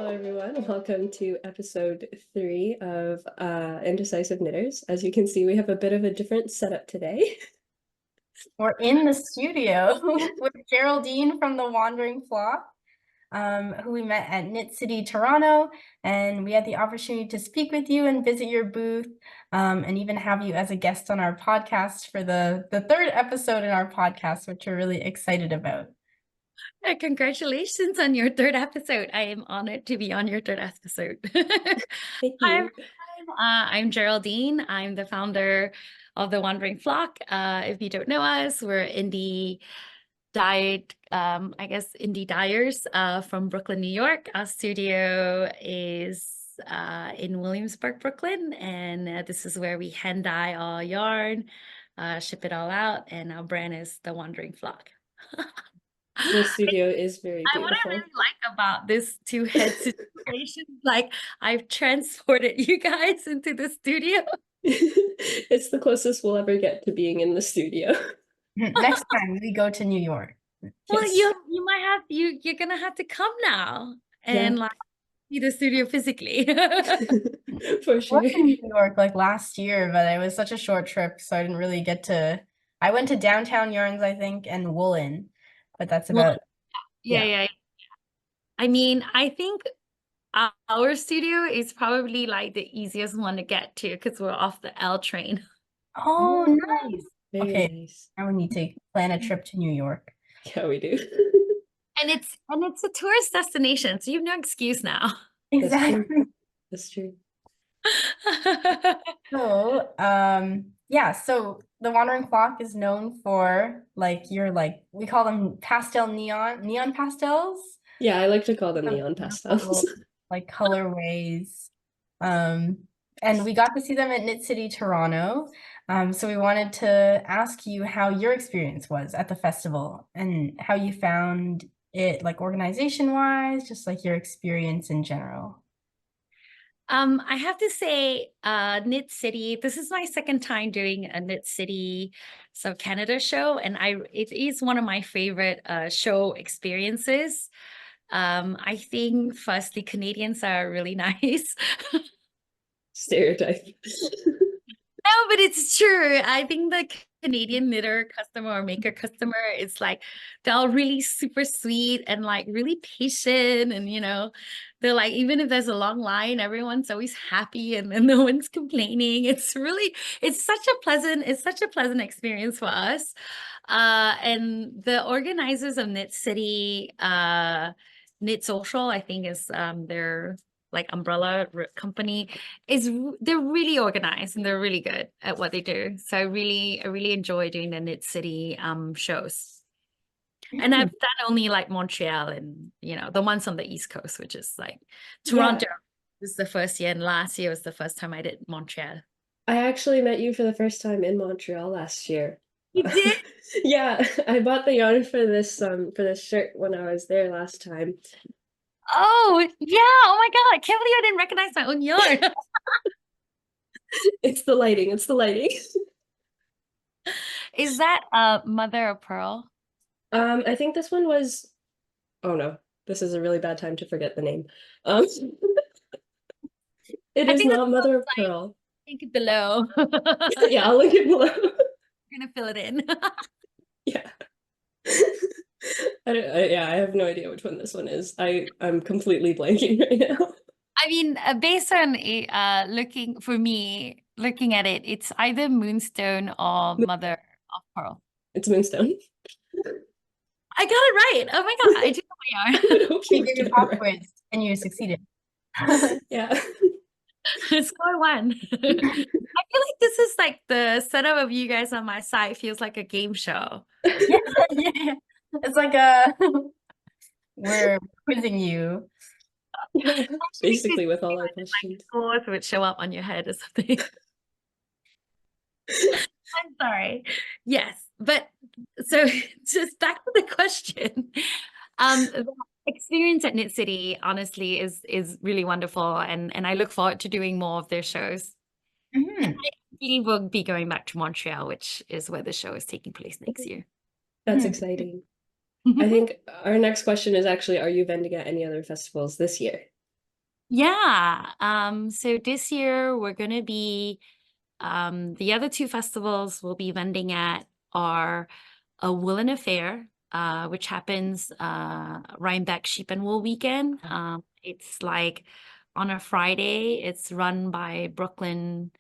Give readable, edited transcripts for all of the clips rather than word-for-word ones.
everyone. Welcome to episode 3 of Indecisive Knitters. As you can see, we have a bit of a different setup today. We're in the studio with Geraldine from the Wandering Flock, who we met at Knit City, Toronto, and we had the opportunity to speak with you and visit your booth, and even have you as a guest on our podcast for the third episode in our podcast, which we're really excited about. Congratulations on your third episode. I am honored to be on your third episode. Thank Hi, you. everyone. I'm Geraldine. I'm the founder of the Wandering Flock. If you don't know us, we're indie dyers from Brooklyn, New York. Our studio is in Williamsburg, Brooklyn, and this is where we hand dye all yarn, ship it all out, and our brand is the Wandering Flock. The studio is very beautiful. What I really like about this two-head situation, like I've transported you guys into the studio. It's the closest we'll ever get to being in the studio. Next time we go to New York. Well, Yes. you might have you're gonna have to come now and like see the studio physically. For sure. I was in New York like last year, but it was such a short trip, so I didn't really get to. I went to Downtown Yarns, I think, and Woolen, but that's about. Yeah. I mean, I think our studio is probably like the easiest one to get to because we're off the L train. Oh, nice. Very Okay, nice. now we need to plan a trip to New York. Yeah, we do. And it's a tourist destination, so you have no excuse now. Exactly. That's true. So, yeah, so the Wandering Flock is known for we call them neon pastels. Yeah, I like to call them neon pastels. Like colorways. And we got to see them at Knit City, Toronto. So we wanted to ask you how your experience was at the festival and how you found it, like organization-wise, just like your experience in general. I have to say, Knit City, this is my second time doing a Knit City Canada show, and it is one of my favorite show experiences. I think firstly, Canadians are really nice. Stereotype. No, but it's true. I think the Canadian knitter customer or maker customer is like, they're all really super sweet and like really patient. And, they're like, even if there's a long line, everyone's always happy and then no one's complaining. It's such a pleasant experience for us. And the organizers of Knit City, Knit Social, I think is their like umbrella company, they're really organized and they're really good at what they do. So I really enjoy doing the Knit City shows. And I've done only like Montreal and the ones on the East Coast, which is like Toronto. This is the first year, and last year was the first time I did Montreal. I actually met you for the first time in Montreal last year. You did? Yeah, I bought the yarn for this shirt when I was there last time. Oh, yeah. Oh my God. I can't believe I didn't recognize my own yarn. It's the lighting. It's the lighting. Is that mother of pearl? I think this one was, oh no, this is a really bad time to forget the name. It is not mother of pearl. Link it below. Yeah, I'll link it below. We're gonna fill it in. Yeah. I have no idea which one this one is. I'm completely blanking right now. I mean, based on looking at it, it's either Moonstone or Mother of Pearl. It's Moonstone. I got it right. Oh my God, I do know my yarn. You did your pop quiz and you succeeded. Yeah. Score 1. I feel like this is like the setup of you guys on my side feels like a game show. Yeah. It's like we're quizzing you. Basically with all our questions. Like scores would show up on your head or something. I'm sorry. Yes, but so just back to the question. The experience at Knit City honestly is really wonderful, and I look forward to doing more of their shows. I really will be going back to Montreal, which is where the show is taking place next year. That's exciting. I think our next question is actually, are you vending at any other festivals this year? Yeah. So this year we're gonna be the other two festivals we'll be vending at are a Woolen Affair, which happens Rhinebeck Sheep and Wool Weekend. It's like on a Friday. It's run by Brooklyn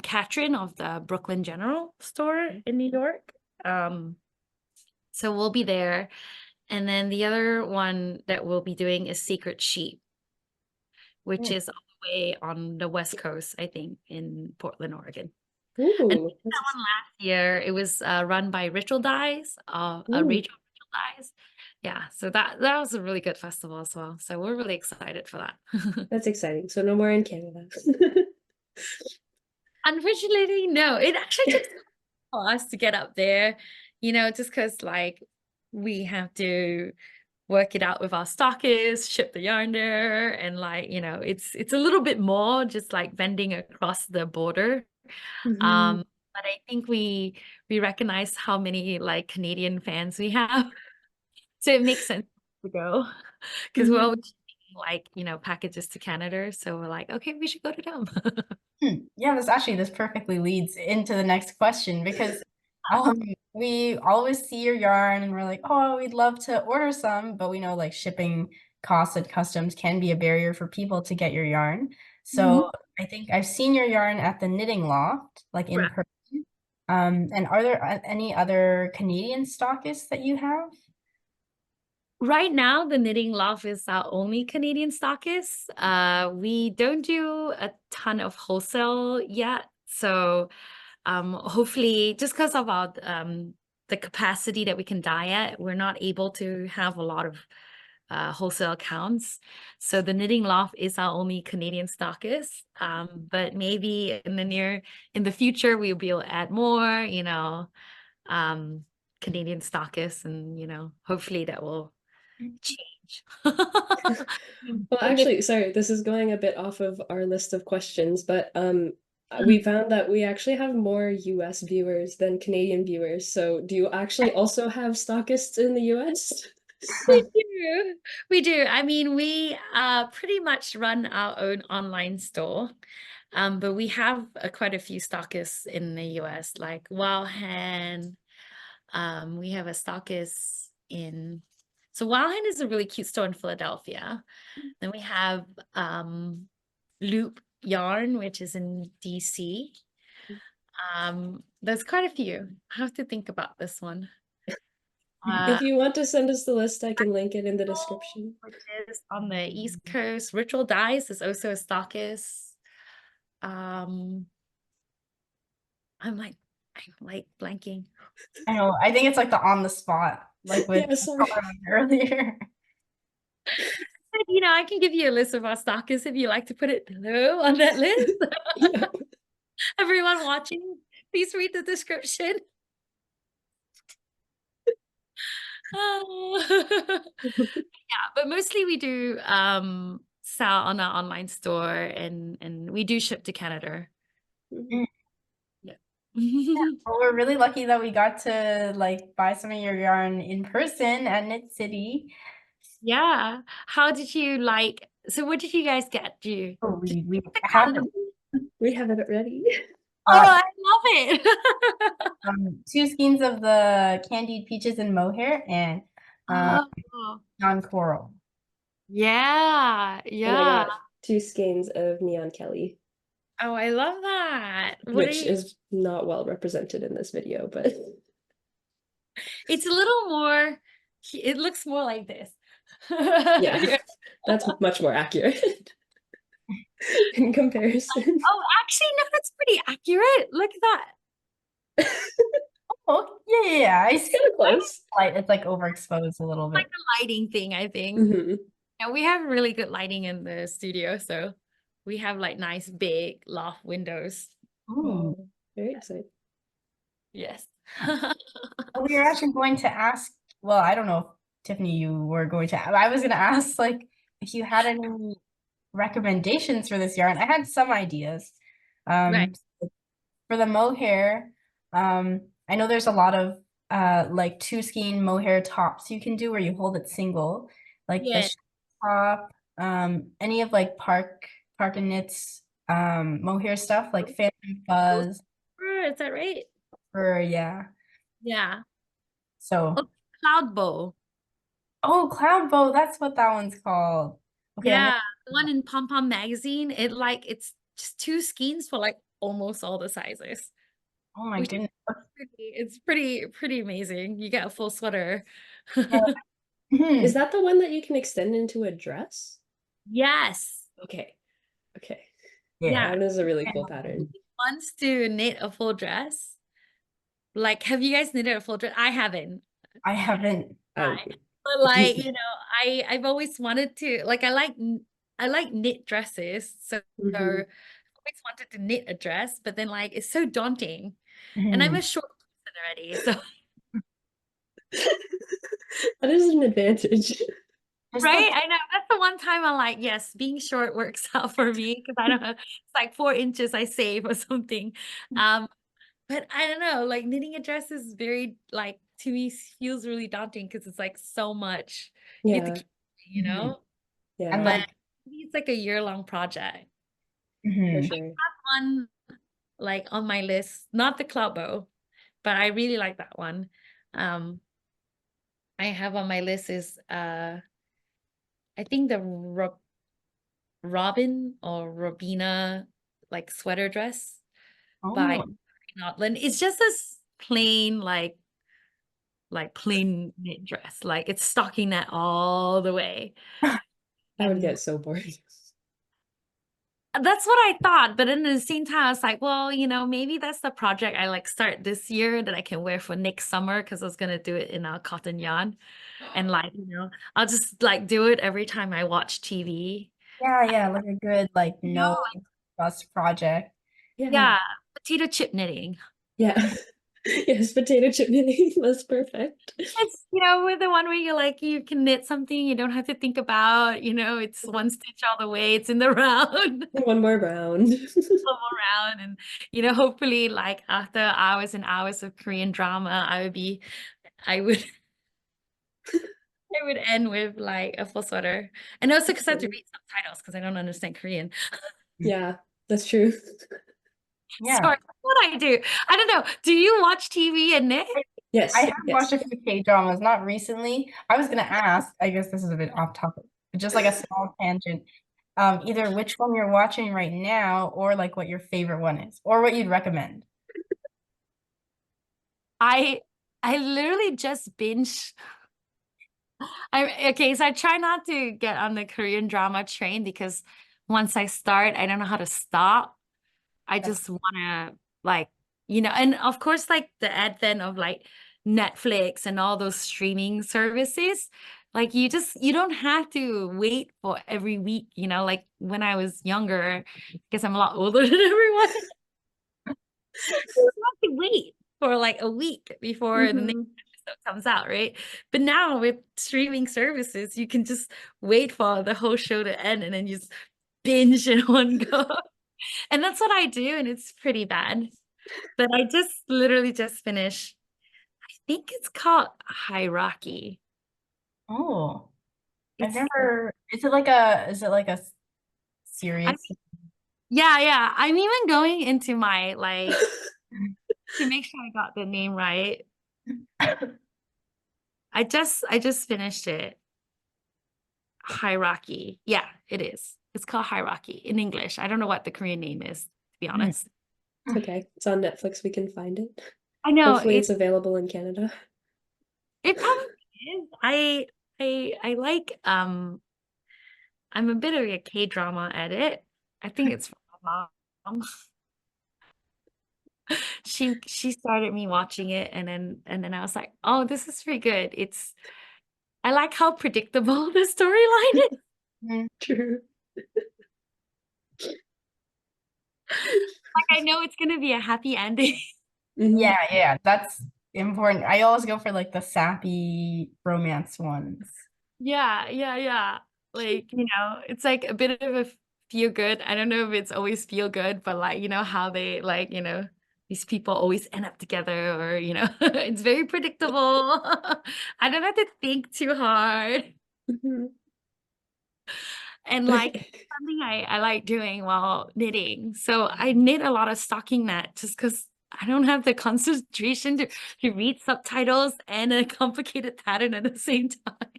Katrin of the Brooklyn General Store in New York. So we'll be there. And then the other one that we'll be doing is Secret Sheep, which is all the way on the West Coast, I think, in Portland, Oregon. And Ooh, that one last year, it was run by Rachel Dyes, ooh, Rachel Dyes. Yeah, so that was a really good festival as well. So we're really excited for that. that's exciting. So no more in Canada. Unfortunately, no. It actually took for us to get up there, just because like we have to work it out with our stockists, ship the yarn there, and like, it's a little bit more just like vending across the border. Mhm. But I think we recognize how many like Canadian fans we have. So it makes sense to go because we're Mhm. always shipping, like, packages to Canada. So we're like, okay, we should go to them. Yeah, this perfectly leads into the next question because we always see your yarn and we're like, oh, we'd love to order some, but we know like shipping costs and customs can be a barrier for people to get your yarn. So I think I've seen your yarn at the Knitting Loft, like in Right. person. And are there any other Canadian stockists that you have? Right now, the Knitting Loft is our only Canadian stockist. We don't do a ton of wholesale yet. So hopefully, just because of our the capacity that we can dye at, we're not able to have a lot of wholesale accounts. So the Knitting Loft is our only Canadian stockist. But maybe in the future, we'll be able to add more, Canadian stockists, and hopefully that will change. Well, actually, sorry, this is going a bit off of our list of questions, but we found that we actually have more US viewers than Canadian viewers. So do you actually also have stockists in the US? We do. We do. I mean, we pretty much run our own online store. But we have quite a few stockists in the US, like Wildhand. We have a stockist so Wildhand is a really cute store in Philadelphia. Then we have Loop Yarn, which is in DC. There's quite a few. I have to think about this one. If you want to send us the list, I can link it in the description. Which is on the East Coast. Ritual Dyes is also a stockist. I'm like blanking. I know, I think it's like the on the spot, like with Yeah, sorry. earlier. I can give you a list of our stockists if you like to put it below on that list. Yeah. Everyone watching, please read the description. Yeah, but mostly we do sell on our online store, and we do ship to Canada. Mhm. Yeah. Well, we're really lucky that we got to like buy some of your yarn in person at Knit City. Yeah. How did you like? So what did you guys get? Oh, Did we you get the have calendar? We have it ready. Oh, I love it. 2 skeins of the candied peaches and mohair and Oh, non-coral. yeah, And I yeah. got 2 skeins of Neon Kelly, Oh, I love that. What are which you? is not well represented in this video, but It's a little more. It looks more like this. yeah, that's much more accurate in comparison. Oh, actually, no, that's pretty accurate. Look at that. Oh, yeah, I It's see. kind of close. It's like overexposed a little Like bit. a lighting thing, I think. Hmm. Yeah, we have really good lighting in the studio, so we have like nice big loft windows. Ooh. Oh, very excited. Yes. We were actually going to ask, well, I don't know if Tiffany, you were going to, I was going to ask like if you had any recommendations for this yarn. I had some ideas. Right. For the mohair, I know there's a lot of like 2 skein mohair tops you can do where you hold it single, like the Yeah. top, Any of like Park and Knits mohair stuff like Phantom Fuzz Is that right? or yeah. Yeah. So Oh, Cloud Bow. oh, Cloud Bow, that's what that one's called. Okay, Yeah, the one in PomPom magazine. It's just two skeins for like almost all the sizes. oh my Which goodness. it's pretty amazing. You get a full sweater. Is that the one that you can extend into a dress? Yes. Okay. Okay. Yeah. That is a really cool pattern. Wants to knit a full dress. Like, have you guys knitted a full dress? I haven't. I haven't. Oh, But like, I've always wanted to, like, I like knit dresses. So mhm. I've always wanted to knit a dress, but then like it's so daunting. And I'm Mhm. a short person already. So That is an advantage. Just right? I know that's the one time I'm like, yes, being short works out for me because I don't know, it's like 4 inches I save or something. But I don't know, like knitting a dress is very like to me feels really daunting because it's like so much you have to Yeah. keep, you know. Yeah. And But like it's like a year-long project. For mhm. sure. One like on my list, not the cloud bow, but I really like that one. I have on my list is I think the Robin or Robina like sweater dress by Oh, Notland. It's just this plain like plain knit dress. Like it's stockinette all the way. I would And get so bored. that's what I thought. But then at the same time, I was like, well, maybe that's the project I like start this year that I can wear for next summer because I was gonna do it in a cotton yarn. And like, I'll just like do it every time I watch TV. yeah, like a good like no No, fuss project. yeah, potato chip knitting. Yeah. Yes, potato chip knitting. That's perfect. It's, with the one where you can knit something you don't have to think about, it's one stitch all the way, it's in the round, One more round. all around. And, hopefully like after hours and hours of Korean drama, I would I would end with like a full sweater. And also because I have to read subtitles because I don't understand Korean. Yeah, that's true. Yeah. Sorry, that's what I do. I don't know. Do you watch TV and knit? Yes. I have yes. watched a few K-dramas, not recently. I was gonna ask, I guess this is a bit off topic, but just like a small tangent. Either which one you're watching right now or like what your favorite one is or what you'd recommend. I literally just binge. Okay, so I try not to get on the Korean drama train because once I start, I don't know how to stop. I just want to like, and of course, like the advent of like Netflix and all those streaming services, like you don't have to wait for every week, like when I was younger, because I'm a lot older than everyone. You have to wait for like a week before the next episode comes out, right? But now with streaming services, you can just wait for the whole show to end and then you just binge in one go. And that's what I do, and it's pretty bad. But I just literally just finished, I think it's called Hierarchy. Oh, It's is it like a series? yeah. I'm even going into my like to make sure I got the name right. I just finished it. Hierarchy. Yeah, it is. It's called Hierarchy in English. I don't know what the Korean name is, to be honest. It's okay. It's on Netflix. We can find it. I know Hopefully it's available in Canada. it probably is. I like I'm a bit of a K-drama edit. I think it's from my mom. She started me watching it and then I was like, oh, this is pretty good. I like how predictable the storyline is. True. Like I know it's gonna be a happy ending. Yeah, that's important. I always go for like the sappy romance ones. Yeah. Like, it's like a bit of a feel good. I don't know if it's always feel good, but like, how they like, these people always end up together or, it's very predictable. I don't have to think too hard. And like something I like doing while knitting. So I knit a lot of stocking knit just because I don't have the concentration to read subtitles and a complicated pattern at the same time.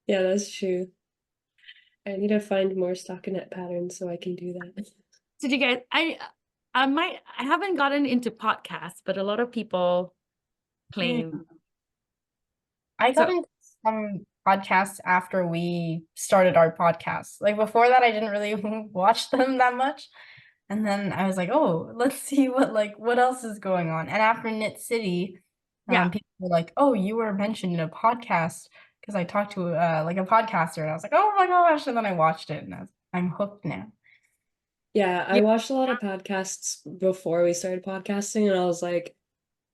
Yeah, that's true. I need to find more stockinette patterns so I can do that. Did you guys, I haven't gotten into podcasts, but a lot of people claim. I got So into some podcasts after we started our podcast. Like before that, I didn't really watch them that much. And then I was like, oh, let's see what else is going on. And after Knit City, yeah. people were like, oh, you were mentioned in a podcast because I talked to like a podcaster, and I was like, oh my gosh. And then I watched it, and I'm hooked now. Yeah, I watched a lot of podcasts before we started podcasting, and I was like,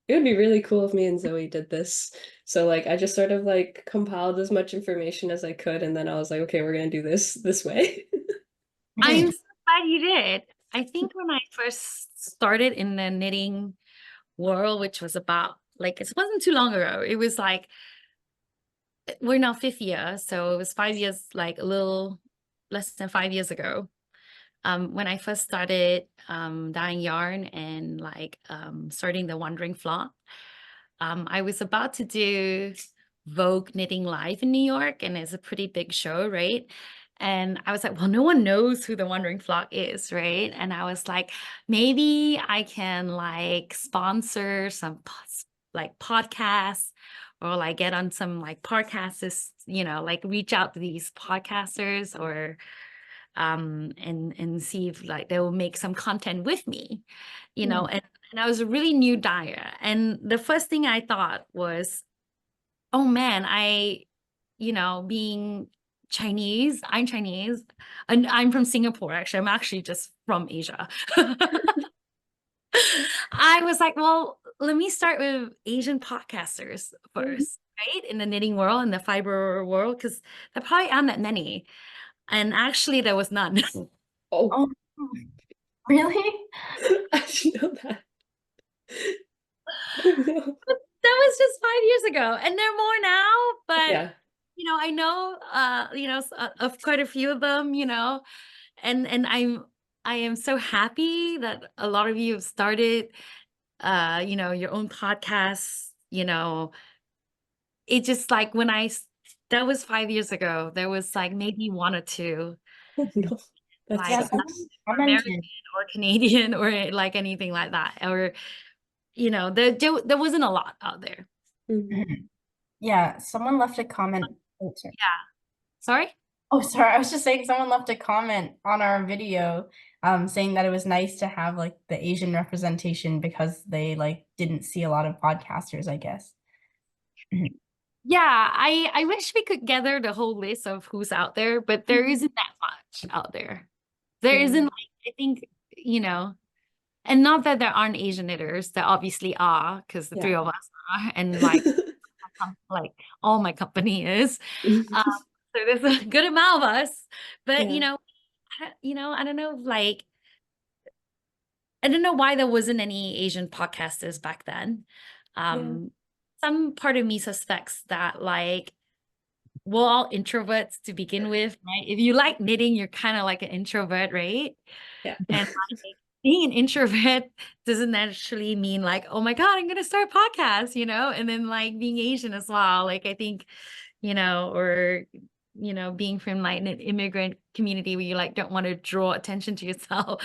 it would be really cool if me and Zoe did this. So like I just sort of like compiled as much information as I could, and then I was like, okay, we're gonna do this way. I'm so glad you did. I think when I first started in the knitting world, which was about like, it wasn't too long ago. It was like, we're now 5th year. So it was 5 years, like a little less than 5 years ago. When I first started dyeing yarn and like starting the Wandering Flock, I was about to do Vogue Knitting Live in New York, and it's a pretty big show, right? And I was like, well, no one knows who the Wandering Flock is, right? And I was like, maybe I can like sponsor some like podcasts, or like get on some like podcasts, like reach out to these podcasters, or and see if like they will make some content with me, and I was a really new dyer. And the first thing I thought was, oh man, being Chinese, I'm Chinese, and I'm from Singapore, actually. I'm actually just from Asia. I was like, well, let me start with Asian podcasters first, right? In the knitting world, in the fiber world, because there probably aren't that many. And actually, there was none. Oh, Oh, really? I should know that. Oh no. That was just 5 years ago, and there are more now, but Yeah. I know of quite a few of them, and I am so happy that a lot of you have started your own podcasts. It just like that was 5 years ago, there was like maybe one or two, Oh no. That like Yes, sucks. American or Canadian or like anything like that, or there wasn't a lot out there. Mhm. Yeah, someone left a comment. Oh, sorry. Yeah. Sorry? Oh, sorry. I was just saying someone left a comment on our video, saying that it was nice to have like the Asian representation because they like didn't see a lot of podcasters, I guess. Yeah, I wish we could gather the whole list of who's out there, but there isn't that much out there. There Yeah. isn't, like, I think, and not that there aren't Asian knitters, there obviously are, because the three of us are, and like all my company is. So there's a good amount of us, but I don't know, like, I don't know why there wasn't any Asian podcasters back then. Some part of me suspects that like we're all introverts to begin with, right? If you like knitting, you're kind of like an introvert, right? Yeah. And like being an introvert doesn't actually mean like, oh my God, I'm gonna start a podcast, and then like being Asian as well. Like I think, or being from like an immigrant community where you like don't want to draw attention to yourself.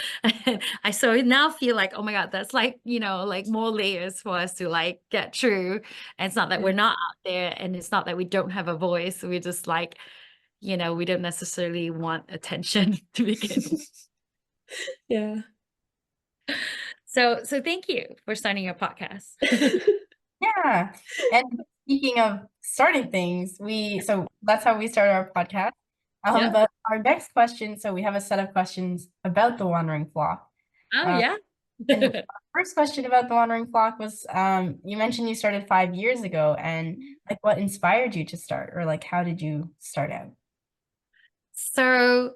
I so now feel like, oh my God, that's like, like more layers for us to like get through. And it's not that we're not out there, and it's not that we don't have a voice. We're just like, we don't necessarily want attention to begin with. Yeah. So thank you for starting your podcast. Yeah. And speaking of starting things, so that's how we started our podcast. But our next question, so we have a set of questions about the Wandering Flock. Oh, yeah. And our first question about the Wandering Flock was, you mentioned you started 5 years ago, and like what inspired you to start, or like how did you start out? So,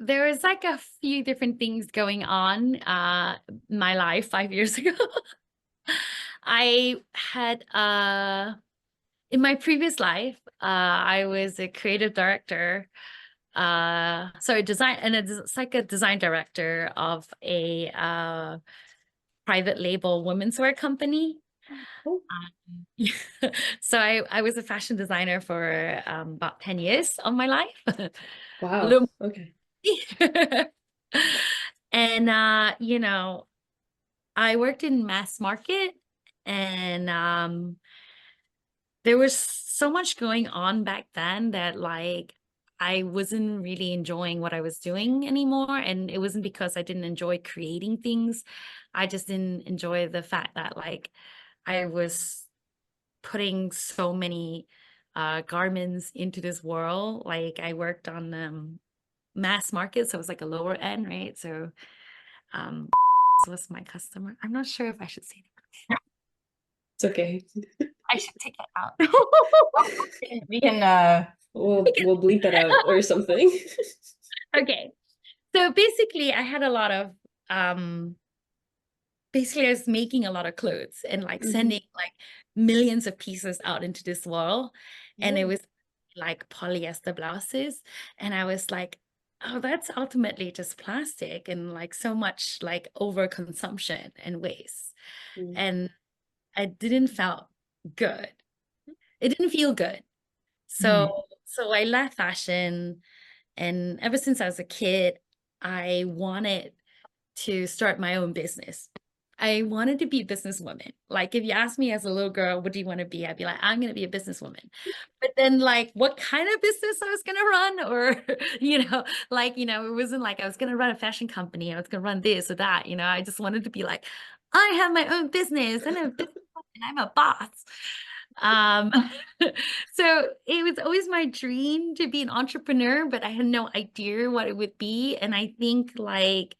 there was like a few different things going on in my life 5 years ago. I had in my previous life, I was a creative director so it's like a design director of a private label women's wear company. Oh, So I was a fashion designer for about 10 years of my life. A wow. little Okay. and you know, I worked in mass market, and there was so much going on back then that like I wasn't really enjoying what I was doing anymore. And it wasn't because I didn't enjoy creating things. I just didn't enjoy the fact that like I was putting so many garments into this world. Like I worked on mass market, so it was like a lower end, right? So was my customer. I'm not sure if I should say that. It's okay. I should take it out. We can We'll bleep it out or something. Okay. So basically I had a lot of basically I was making a lot of clothes and like sending like millions of pieces out into this world. And it was like polyester blouses. And I was like, oh, that's ultimately just plastic and like so much like overconsumption and waste. And I didn't felt good. It didn't feel good. So I left fashion, and ever since I was a kid, I wanted to start my own business. I wanted to be a businesswoman. Like if you ask me as a little girl, what do you want to be? I'd be like, I'm going to be a businesswoman. But then like what kind of business I was going to run, or, it wasn't like I was going to run a fashion company. I was going to run this or that. I just wanted to be like, I have my own business and I'm a boss. Um, so it was always my dream to be an entrepreneur, but I had no idea what it would be. And I think like,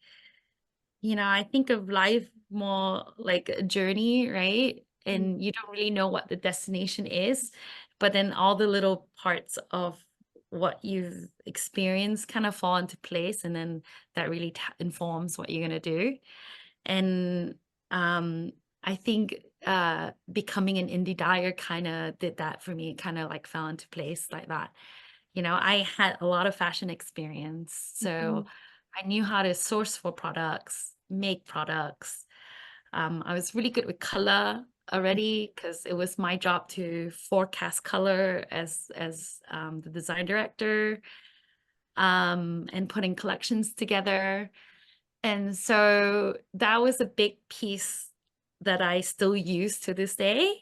I think of life more like a journey, right? And you don't really know what the destination is, but then all the little parts of what you've experienced kind of fall into place, and then that really informs what you're going to do. And I think becoming an indie dyer kind of did that for me. It kind of like fell into place like that. I had a lot of fashion experience, so I knew how to source for products, make products. I was really good with color already because it was my job to forecast color as the design director, and putting collections together. And so that was a big piece that I still use to this day,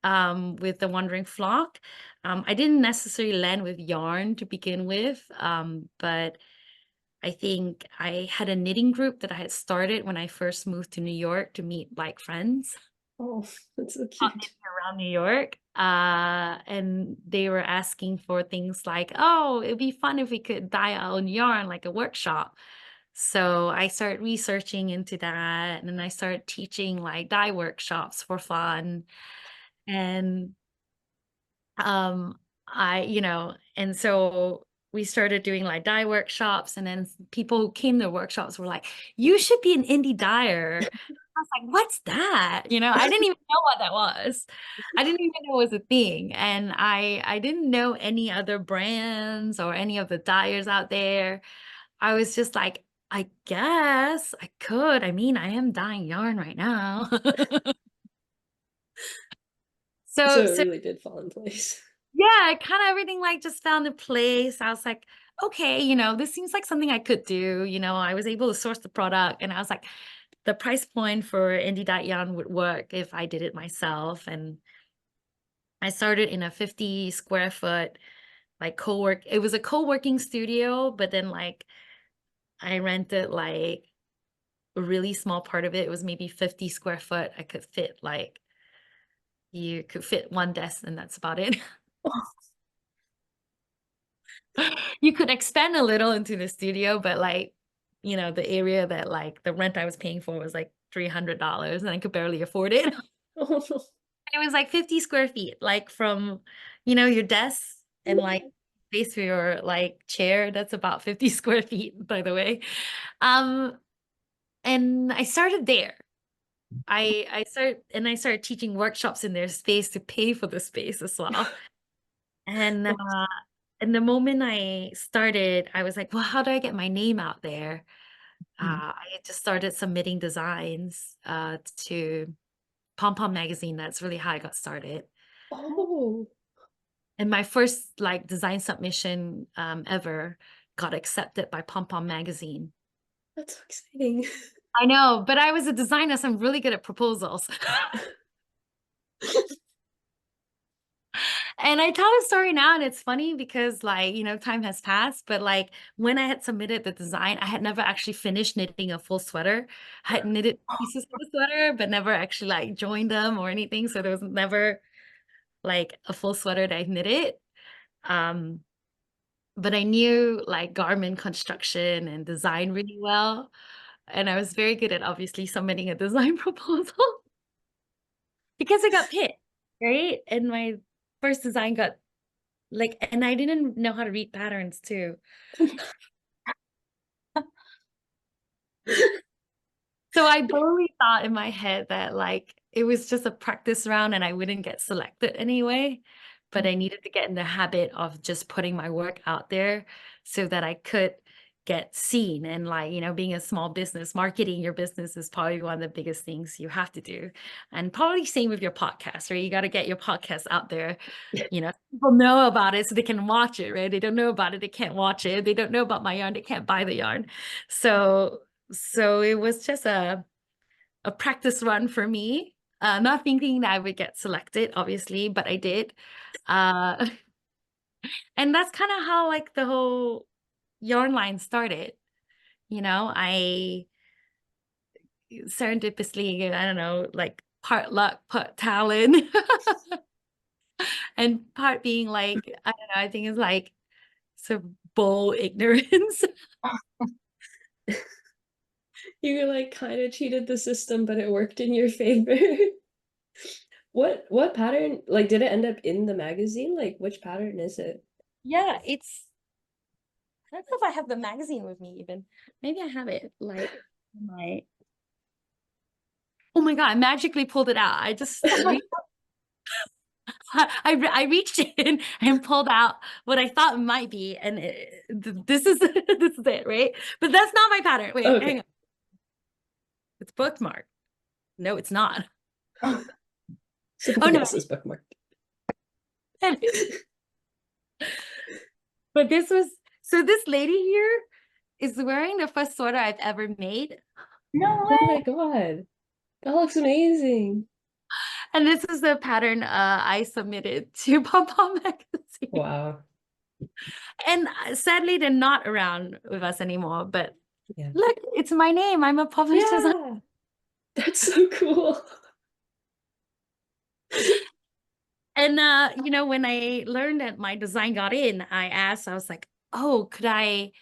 with the Wandering Flock. I didn't necessarily land with yarn to begin with, but I think I had a knitting group that I had started when I first moved to New York to meet like friends. Oh, that's so cute. Around New York. And they were asking for things like, oh, it'd be fun if we could dye our own yarn, like a workshop. So I started researching into that, and then I started teaching like dye workshops for fun. And and so we started doing like dye workshops, and then people who came to workshops were like, you should be an indie dyer. I was like, what's that? I didn't even know what that was. I didn't even know it was a thing. And I didn't know any other brands or any of the dyers out there. I was just like, I guess I could. I mean, I am dyeing yarn right now. So So it really did fall in place. yeah, kind of everything like just found a place. I was like, okay, this seems like something I could do. I was able to source the product, and I was like, the price point for indie dye yarn would work if I did it myself. And I started in a 50 square foot like it was a co-working studio, but then like I rented like a really small part of it. It was maybe 50 square foot. You could fit one desk, and that's about it. You could expand a little into the studio, but like, the area that like the rent I was paying for was like $300, and I could barely afford it. Oh no. It was like 50 square feet, like from, your desk and like space for your like chair. That's about 50 square feet, by the way. And I started there. I started teaching workshops in their space to pay for the space as well. And And the moment I started, I was like, well, how do I get my name out there? I just started submitting designs to PomPom magazine. That's really how I got started. Oh, And my first like design submission ever got accepted by PomPom magazine. that's so exciting. I know, but I was a designer, so I'm really good at proposals. And I tell the story now, and it's funny because, like, you know, time has passed, but like when I had submitted the design, I had never actually finished knitting a full sweater. I had knitted pieces of the sweater, but never actually like joined them or anything. So there was never like a full sweater that I knitted. Um, but I knew like garment construction and design really well. And I was very good at obviously submitting a design proposal because I got picked, right? And my first design got like, and I didn't know how to read patterns too. So I totally thought in my head that like it was just a practice round and I wouldn't get selected anyway. But I needed to get in the habit of just putting my work out there so that I could get seen. And like, you know, being a small business, marketing your business is probably one of the biggest things you have to do. And probably same with your podcast, right? You got to get your podcast out there. You know, people know about it so they can watch it, right? They don't know about it, they can't watch it. They don't know about my yarn, they can't buy the yarn. So it was just a practice run for me. Not thinking that I would get selected, obviously, but I did. Uh, and that's kind of how like the whole yarn line started. You know, I serendipitously, I don't know, like part luck, part talent, and part being like, I don't know, I think it's like some bold ignorance. You like kind of cheated the system, but it worked in your favor. What pattern, like, did it end up in the magazine? Like, which pattern is it? Yeah, I don't know if I have the magazine with me even. Maybe I have it like my, oh my God, I magically pulled it out. I just I reached in and pulled out what I thought it might be, and this is this is it, right? But that's not my pattern. Wait, Okay. hang on. It's bookmarked. No, it's not. Something no. else is bookmarked. But this lady here is wearing the first sweater I've ever made. No Oh my way. God. That looks amazing. And this is the pattern I submitted to PomPom magazine. Wow. And sadly, they're not around with us anymore. But Yeah. look, it's my name. I'm a published designer. Yeah. That's so cool. And you know, when I learned that my design got in, I was like, oh, could I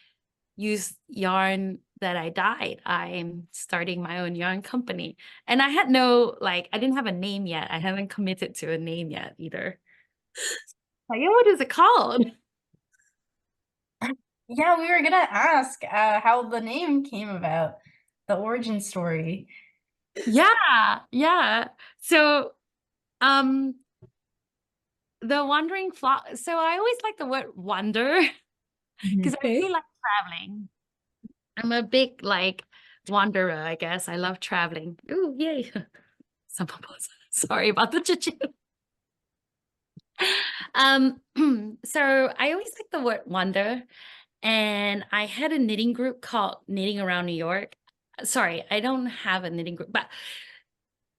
use yarn that I dyed? I'm starting my own yarn company. And I had no, like, I didn't have a name yet. I haven't committed to a name yet either. Like, yeah, what is it called? Yeah, we were gonna ask how the name came about, the origin story. Yeah. So, the wandering flock. So I always like the word wander because I really Okay. like traveling. I'm a big like wanderer, I guess. I love traveling. Ooh, yay. Some pause. Sorry about the chit. So I always like the word wander. And I had a knitting group called Knitting Around New York. Sorry, I don't have a knitting group, but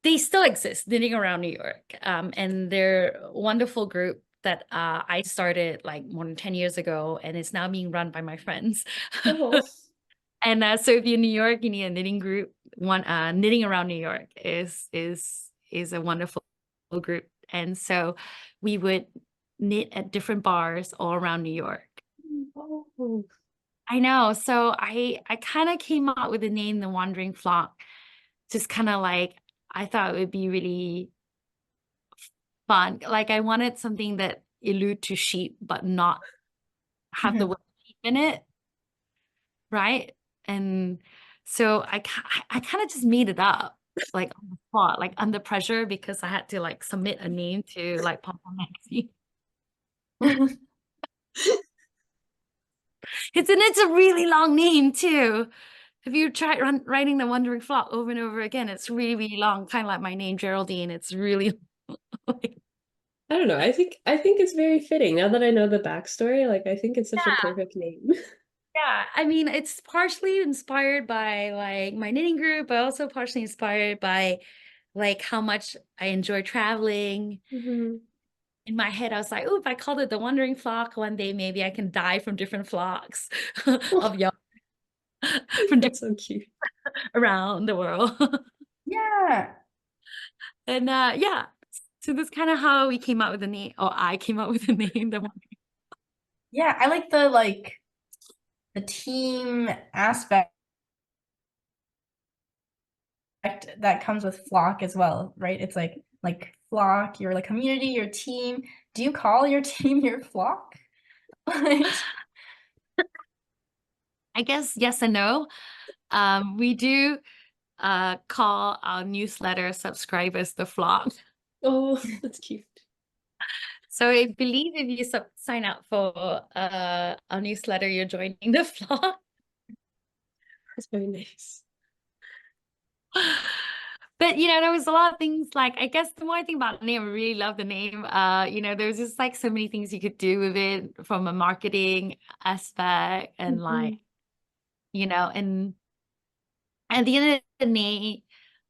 they still exist, Knitting Around New York. And they're a wonderful group that I started like more than 10 years ago, and it's now being run by my friends. Oh. And so if you're in New York, you need a knitting group. Knitting Around New York is a wonderful group. And so we would knit at different bars all around New York. Oh. I know. So I kind of came up with the name The Wandering Flock. Just kind of like I thought it would be really fun. Like I wanted something that allude to sheep, but not have the word sheep in it, right? And so I kind of just made it up, like on the spot, like under pressure, because I had to like submit a name to like PomPom magazine. It's a really long name too. If you try writing the Wandering Flock over and over again, it's really, really long, kind of like my name, Geraldine. It's really like, I don't know. I think it's very fitting now that I know the backstory. Like, I think it's such a perfect name. yeah. I mean, it's partially inspired by like my knitting group, but also partially inspired by like how much I enjoy traveling. Mhm. In my head, I was like, oh, if I called it the Wandering Flock, one day maybe I can dye from different flocks of Oh, yarn from that's different so cute. around the world. Yeah. And yeah, so that's kind of how we came up with the name, or I came up with the name. Yeah, I like the team aspect that comes with flock as well, right? It's like flock, your like community, your team. Do you call your team your flock? Like, I guess yes and no. We do call our newsletter subscribers the flock. Oh, that's cute. So I believe if you sign up for our newsletter, you're joining the flock. That's very nice. But there was a lot of things like I guess the more I think about the name, I really love the name. There's just like so many things you could do with it from a marketing aspect and like, Mhm. and at the end of the day,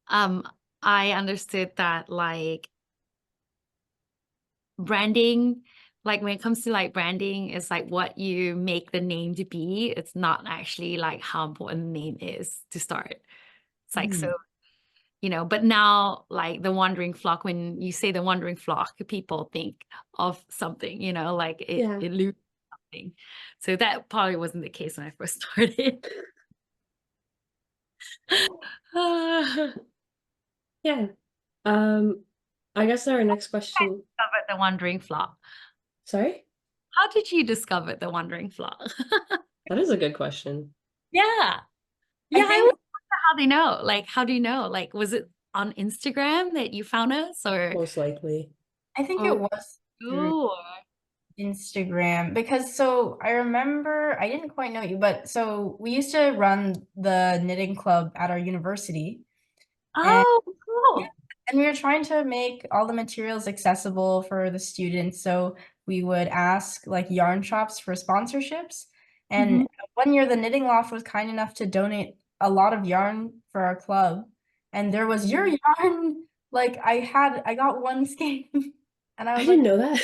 I understood that like branding, like when it comes to like branding, it's like what you make the name to be. It's not actually like how important the name is to start. It's like so, but now like the Wandering Flock, when you say the Wandering Flock, people think of something, like Yeah. it loses something. So that probably wasn't the case when I first started. Yeah. I guess our next question. Discovered the Wandering Flock. Sorry? How did you discover the Wandering Flock? That is a good question. Yeah. I Yeah, I think always wonder how they know. Like, how do you know? Like, was it on Instagram that you found us Most likely. I think or it was through you? Instagram because so I remember I didn't quite know you, but so we used to run the knitting club at our university. And Oh, yeah, cool. and we were trying to make all the materials accessible for the students. So we would ask like yarn shops for sponsorships. And Mhm. one year the Knitting Loft was kind enough to donate a lot of yarn for our club. And there was your Mm. yarn. Like I got one skein and I I was like, didn't know that.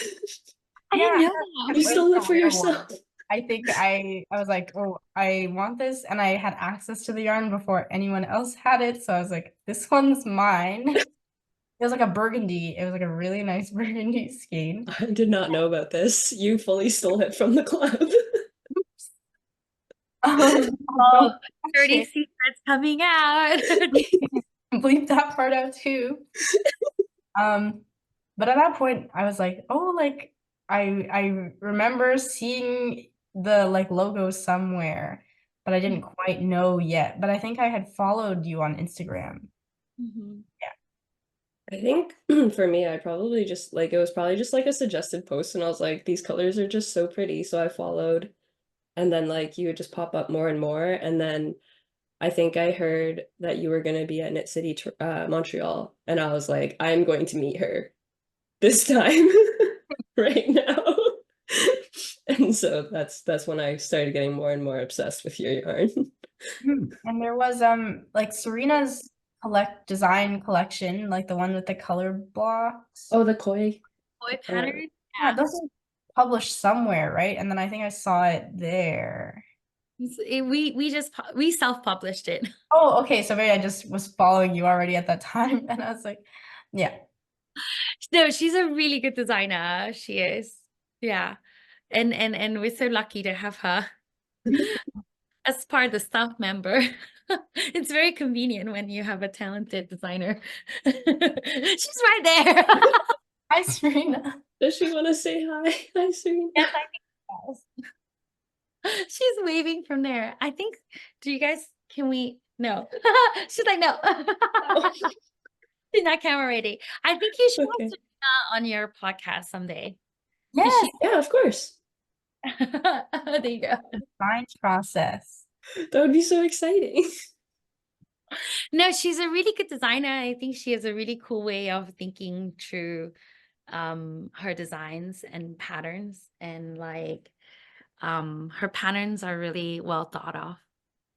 I yeah, didn't know it that. You was stole it a for rare one. yourself. I think I was like, oh, I want this, and I had access to the yarn before anyone else had it, so I was like, this one's mine. It was like a burgundy. It was like a really nice burgundy skein. I did not know about this. You fully stole it from the club. Oh, Don't dirty shame. secrets coming out. Bleep that part out too. But at that point, I was like, oh, like I remember seeing the like logo somewhere, but I didn't quite know yet. But I think I had followed you on Instagram. Mhm. I think for me, I probably just like it was probably just like a suggested post, and I was like, these colors are just so pretty. So I followed, and then like you would just pop up more and more. And then I think I heard that you were going to be at Knit City, Montreal, and I was like, I'm going to meet her this time right now. And so that's when I started getting more and more obsessed with your yarn. And there was like Serena's design collection, like the one with the color blocks. Oh, the koi. Boy Uh, pattern. Yeah, Yeah. those are published somewhere, right? And then I think I saw it there. We self-published it. Oh, okay. So maybe I just was following you already at that time, and I was like, yeah. No, she's a really good designer. She is. Yeah. And we're so lucky to have her as part of the staff member. It's very convenient when you have a talented designer. She's right there. Hi, Serena. does she want to say hi? Hi, Serena. Yes, I think yes. She's waving from there. I think, can we? No. She's like, no. Oh, She's not camera ready. I think you should have okay. Serena on your podcast someday. 'Cause Yes, she Yeah, of course. There you go. Design process. That would be so exciting. No, she's a really good designer. I think she has a really cool way of thinking through her designs and patterns, and like her patterns are really well thought of.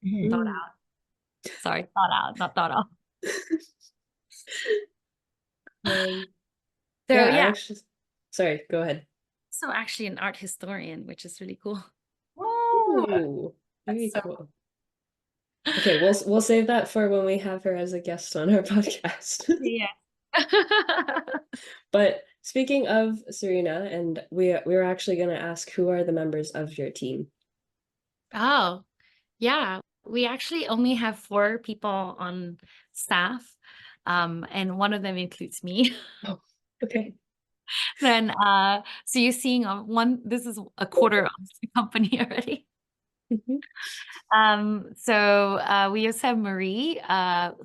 Thought Mm. out. Sorry, thought out, not thought of. Um, So yeah, I yeah, actually, sorry, go ahead. so actually an art historian, which is really cool. Whoa, Ooh, very that's so cool. Okay, we'll save that for when we have her as a guest on our podcast. Yeah. But speaking of Serena, and we were actually going to ask who are the members of your team? Oh, yeah. We actually only have 4 people on staff, and one of them includes me. Oh, okay. Then, so you're seeing this is a quarter of the company already. Mhm. So we also have Marie,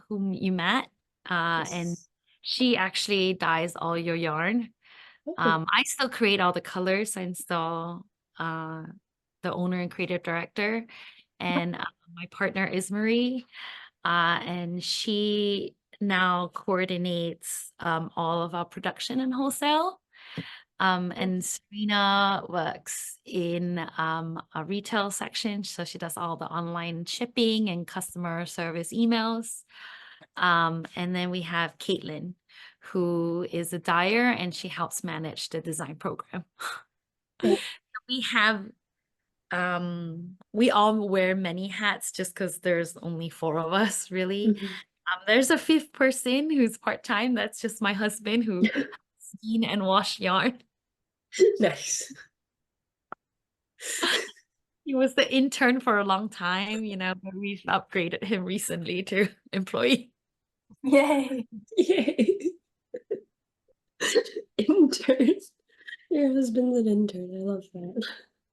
whom you met, and Yes. she actually dyes all your yarn. Oh, I still create all the colors. I'm still the owner and creative director, and my partner is Marie, and she now coordinates all of our production and wholesale. And Serena works in a retail section, so she does all the online shipping and customer service emails. And then we have Caitlin, who is a dyer, and she helps manage the design program. yeah. We have we all wear many hats just because there's only 4 of us, really. Mhm. There's a 5th person who's part-time. That's just my husband, who steam and wash yarn. Nice. He was the intern for a long time, but we've upgraded him recently to employee. yay. Yay. Intern. Your husband's an intern. I love that.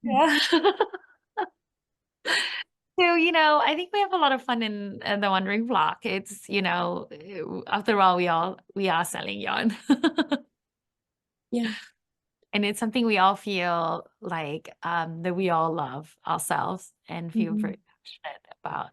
Yeah. So, I think we have a lot of fun in the Wandering Block. It's, after all, we are selling yarn. Yeah. And it's something we all feel like that we all love ourselves and feel Mhm. very passionate about.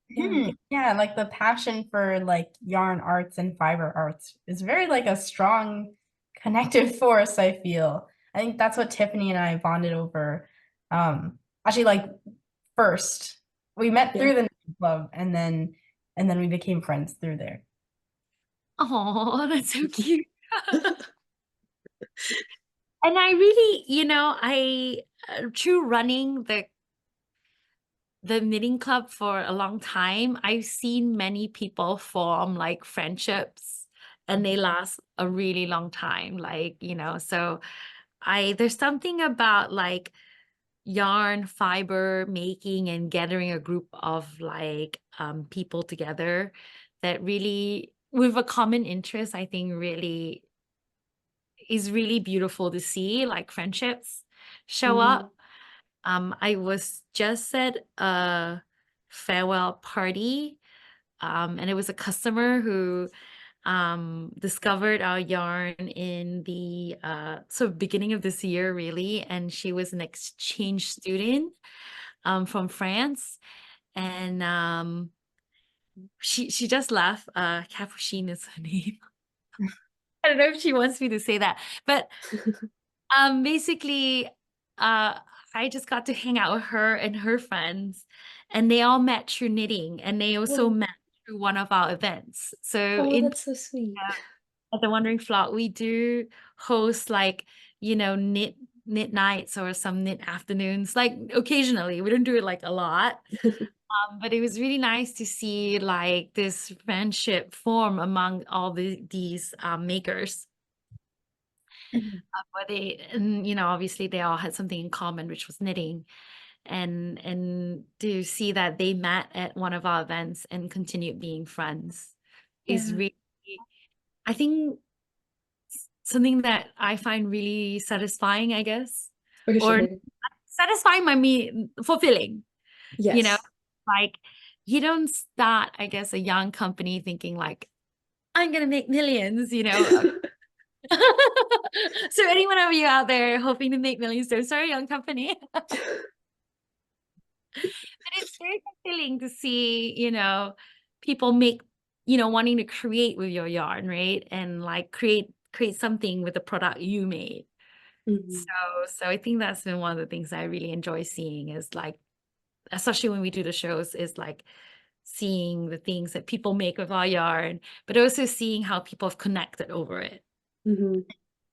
Yeah. Yeah, like the passion for like yarn arts and fiber arts is very like a strong connective force, I feel. I think that's what Tiffany and I bonded over. Actually like first. We met Yeah. through the knitting club and then we became friends through there. Oh, that's so cute. And I really, through running the knitting club for a long time, I've seen many people form like friendships, and they last a really long time. Like, so there's something about like yarn fiber making and gathering a group of like people together that really with a common interest, I think really is really beautiful to see, like friendships show Mhm. up. I was just at a farewell party, and it was a customer who discovered our yarn in the sort of beginning of this year, really, and she was an exchange student from France, and she just left. Capucine is her name. I don't know if she wants me to say that, but basically, I just got to hang out with her and her friends, and they all met through knitting, and they also Oh, met through one of our events. So oh, that's so sweet. at the Wandering Flock, we do host like, knit nights or some knit afternoons, like occasionally. We don't do it like a lot. But it was really nice to see like this friendship form among all these makers. Where and obviously they all had something in common, which was knitting, and to see that they met at one of our events and continued being friends is Yeah, really, I think, something that I find really satisfying, I guess, for or sure. satisfying might mean fulfilling, you know, Yes. like you don't start, I guess, a young company thinking like, I'm gonna make millions, So anyone of you out there hoping to make millions, don't start a young company. But it's very fulfilling to see, people make, wanting to create with your yarn, right? And like create something with the product you made. Mhm. So I think that's been one of the things I really enjoy seeing is like, especially when we do the shows, is like seeing the things that people make with our yarn, but also seeing how people have connected over it Mhm.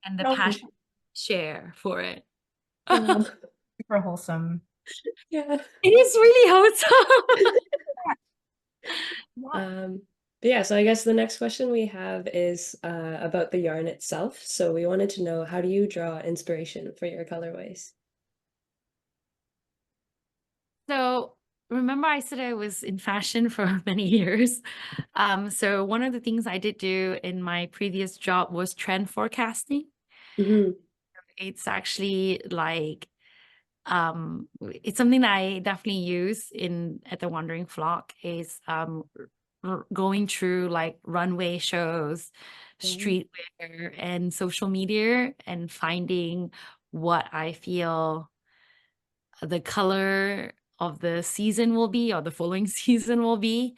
and the Oh, passion share for it. Oh, super wholesome. yeah. It is really wholesome. Um, but yeah, so I guess the next question we have is about the yarn itself. So we wanted to know, how do you draw inspiration for your colorways? So remember I said I was in fashion for many years. So one of the things I did do in my previous job was trend forecasting. Mhm. It's actually like it's something that I definitely use at the Wandering Flock is going through like runway shows, Yeah. streetwear, and social media and finding what I feel the color of the season will be or the following season will be,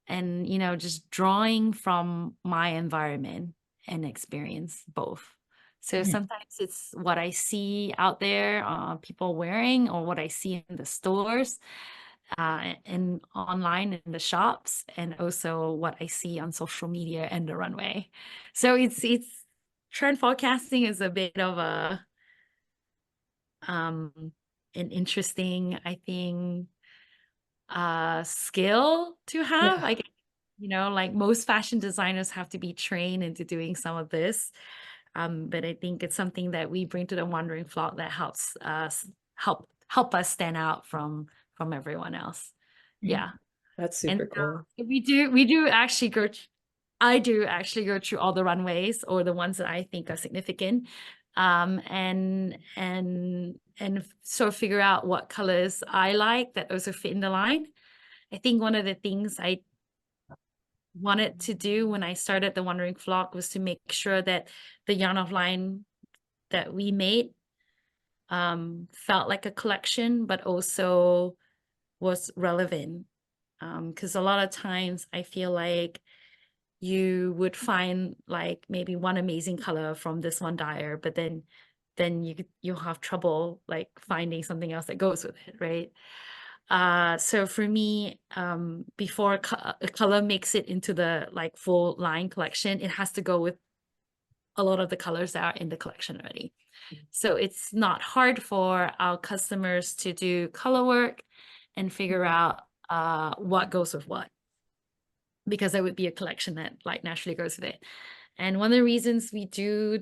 and just drawing from my environment and experience both. So Mhm. sometimes it's what I see out there, people wearing, or what I see in the stores, and online in the shops, and also what I see on social media and the runway. So it's trend forecasting is a bit of an interesting, I think, skill to have. Yeah. Like, like most fashion designers have to be trained into doing some of this. But I think it's something that we bring to the Wandering Flock that helps us help us stand out from everyone else. Mhm. Yeah. That's And super cool. so we do actually I do actually go through all the runways or the ones that I think are significant, and so figure out what colors I like that also fit in the line. I think one of the things I wanted to do when I started the Wandering Flock was to make sure that the yarn of line that we made felt like a collection, but also was relevant. Because a lot of times I feel like you would find like maybe one amazing color from this one dyer, but then you'll have trouble like finding something else that goes with it, right? So for me, before a color makes it into the like full line collection, it has to go with a lot of the colors that are in the collection already. So it's not hard for our customers to do color work and figure out what goes with what, because there would be a collection that like naturally goes with it. And one of the reasons we do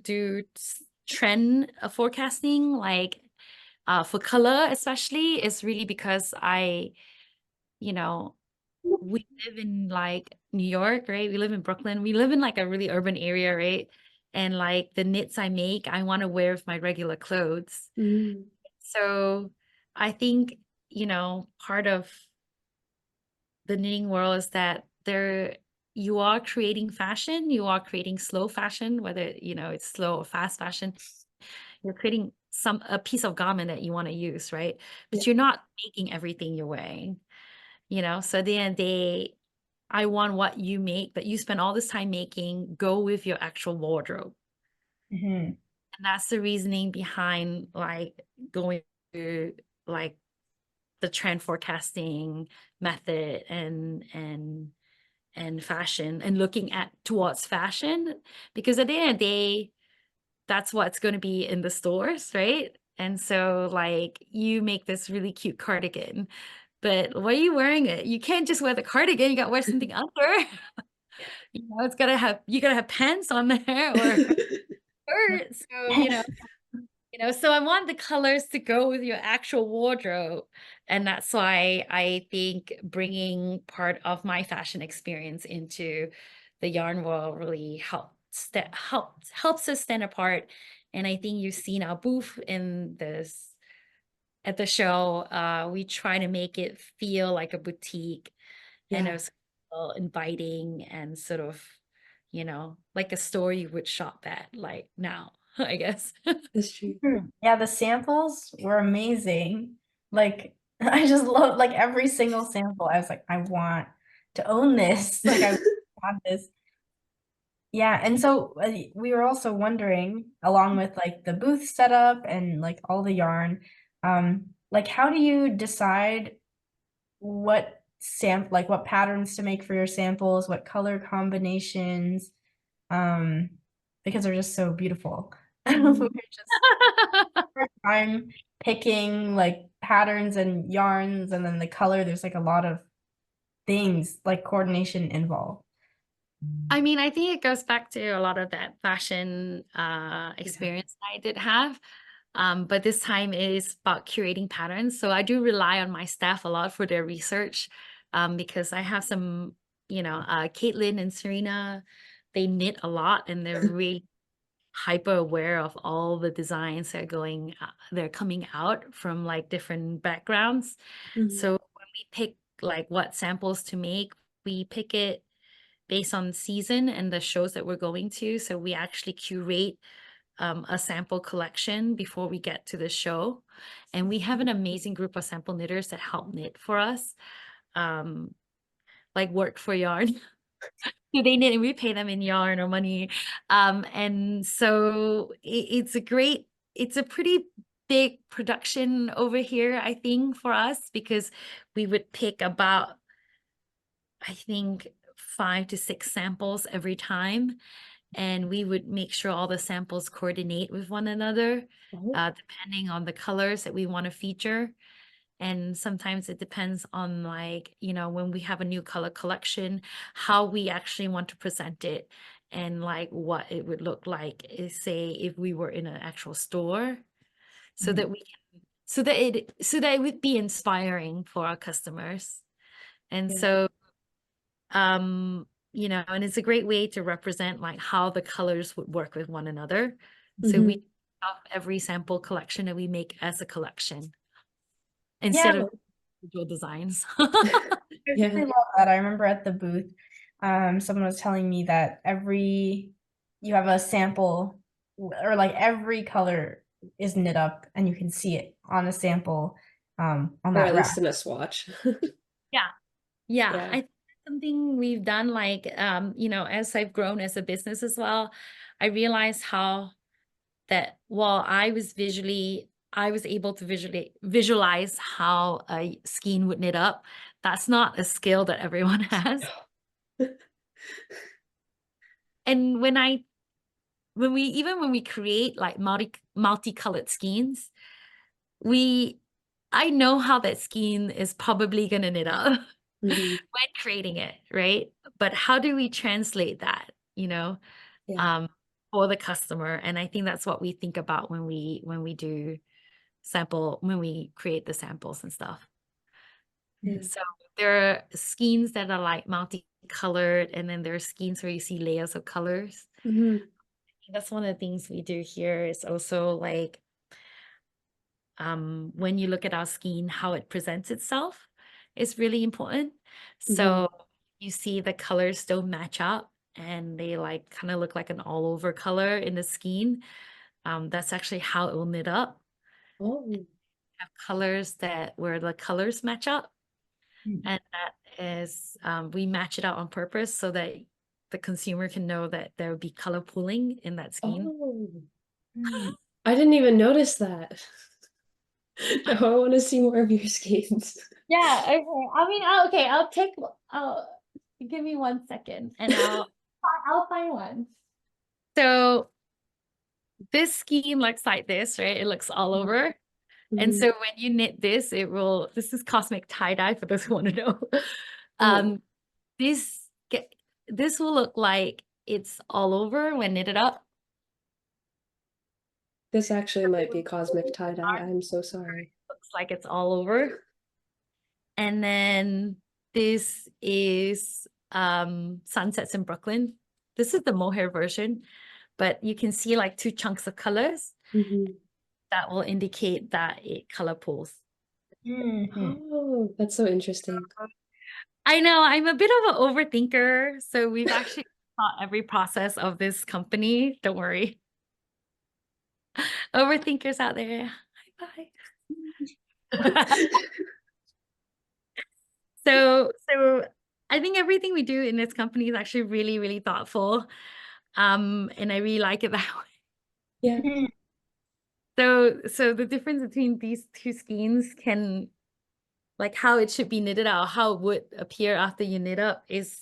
trend forecasting, like for color especially, is really because you know, we live in like New York, right? We live in Brooklyn. We live in like a really urban area, right? And like the knits I make, I want to wear with my regular clothes. Mm. So I think, part of the knitting world is that you are creating fashion, you are creating slow fashion, whether, it's slow or fast fashion. You're creating a piece of garment that you want to use, right? Yeah. But you're not making everything you're wearing. So at the end of the day, I want what you make that you spend all this time making go with your actual wardrobe. Mhm. And that's the reasoning behind like going to like the trend forecasting method and fashion and looking at towards fashion, because at the end of the day, that's what's going to be in the stores, right? And so like you make this really cute cardigan, but why are you wearing it? You can't just wear the cardigan. You got to wear something under. It's you gotta have pants on there or shirt. So, so I want the colors to go with your actual wardrobe. And that's why I think bringing part of my fashion experience into the yarn world really helps us stand apart. And I think you've seen our booth at the show. We try to make it feel like a boutique and Yeah. also feel inviting and sort of, you know, like a store you would shop at like now, I guess. That's true. Yeah, the samples were amazing. Like I just love like every single sample. I was like, I want to own this. Like I want this. Yeah, and so we were also wondering, along with like the booth setup and like all the yarn, like how do you decide what like what patterns to make for your samples, what color combinations, because they're just so beautiful. We're just hard time picking like patterns and yarns, and then the color. There's like a lot of things like coordination involved. I mean, I think it goes back to a lot of that fashion experience I did have. But this time is about curating patterns. So I do rely on my staff a lot for their research, because I have some, you know, Caitlin and Serena, they knit a lot and they're really hyper aware of all the designs that are going, they're coming out from like different backgrounds. So when we pick like what samples to make, we pick it based on season and the shows that we're going to. So we actually curate a sample collection before we get to the show. And we have an amazing group of sample knitters that help knit for us, like work for yarn. So they knit and we pay them in yarn or money. And so it's a pretty big production over here, I think, for us, because we would pick about, I think, 5 to 6 samples every time. And we would make sure all the samples coordinate with one another, depending on the colors that we want to feature. And sometimes it depends on, like, you know, when we have a new color collection, how we actually want to present it, and like what it would look like is, say, if we were in an actual store, so that we can, so that it would be inspiring for our customers. And so you know, and it's a great way to represent like how the colors would work with one another. So we have every sample collection that we make as a collection instead of individual designs. I really love that. I remember at the booth, someone was telling me that you have a sample, or like every color is knit up and you can see it on a sample, on or that at rack. least in a swatch. Yeah. I think something we've done, like, you know, as I've grown as a business as well, I realized how that while I was able to visualize how a skein would knit up. That's not a skill that everyone has. And when we create like multicolored skeins, I know how that skein is probably gonna knit up when creating it, right? But how do we translate that, you know, for the customer? And I think that's what we think about when we create the samples and stuff. So there are skeins that are like multicolored, and then there are skeins where you see layers of colors. That's one of the things we do here, is also like, when you look at our skein, how it presents itself is really important. So you see the colors don't match up and they like kind of look like an all over color in the skein. That's actually how it will knit up. Have colors where the colors match up, and that is, we match it out on purpose so that the consumer can know that there will be color pooling in that skein. I didn't even notice that. I want to see more of your skeins. Yeah, okay. I mean, I'll give me 1 second and I'll find one. So this skein looks like this, right? It looks all over. And so when you knit this, this is cosmic tie-dye for those who want to know. This will look like it's all over when knitted up. This actually might be cosmic tie-dye. I'm so sorry. Looks like it's all over. And then this is Sunsets in Brooklyn. This is the mohair version, but you can see like 2 chunks of colors. That will indicate that it color pools. Oh, that's so interesting. I know, I'm a bit of an overthinker. So we've actually thought every process of this company. Don't worry. Overthinkers out there. Bye. So I think everything we do in this company is actually really, really thoughtful. And I really like it that way. Yeah, So the difference between these two skeins can, like how it should be knitted out, how it would appear after you knit up is,